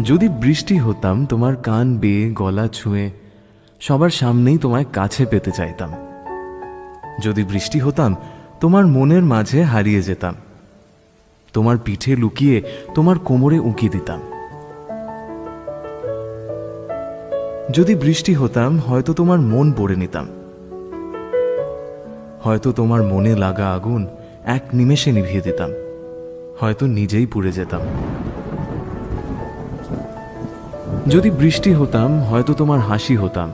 যদি বৃষ্টি হতাম তোমার কান বেয়ে গলা ছুঁয়ে সবার সামনেই তোমায় কাছে পেতে চাইতাম। যদি বৃষ্টি হতাম তোমার মনের মাঝে হারিয়ে যেতাম, তোমার পিঠে লুকিয়ে তোমার কোমরে উঁকি দিতাম। যদি বৃষ্টি হতাম হয়তো তোমার মন পড়ে নিতাম, হয়তো তোমার মনে লাগা আগুন এক নিমেষে নিভিয়ে দিতাম, হয়তো নিজেই পুড়ে যেতাম। যদি বৃষ্টি হতাম হয়তো তোমার হাসি হতাম,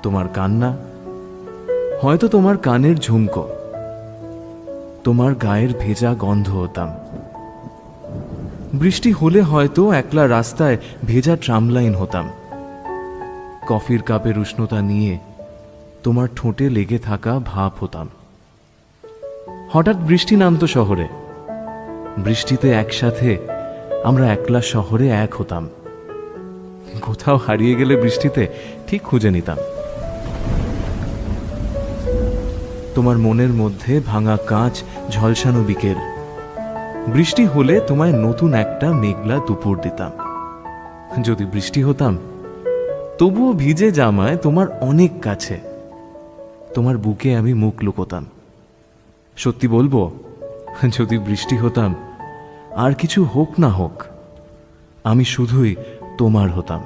তোমার কান্না হয়তো তোমার কানের ঝুমকো, তোমার গায়ের ভেজা গন্ধ হতাম। বৃষ্টি হলে হয়তো একলা রাস্তায় ভেজা ট্রামলাইন হতাম, কফির কাপের উষ্ণতা নিয়ে তোমার ঠোঁটে লেগে থাকা ভাব হতাম। হঠাৎ বৃষ্টি নামতো শহরে, বৃষ্টিতে একসাথে আমরা একলা শহরে এক হতাম। কোথাও হারিয়ে গেলে বৃষ্টিতে ঠিক খুঁজে নিতাম। তোমার মনের মধ্যে ভাঙা কাঁচ ঝলসানো বিকেল, বৃষ্টি হলে তোমায় নতুন একটা মেঘলা দুপুর দিতাম। যদি বৃষ্টি হতাম তবুও ভিজে জামায় তোমার অনেক কাছে, তোমার বুকে আমি মুখ লুকোতাম। সত্যি বলবো, যদি বৃষ্টি হতাম আর কিছু হোক না হোক আমি শুধুই তোমার হতাম।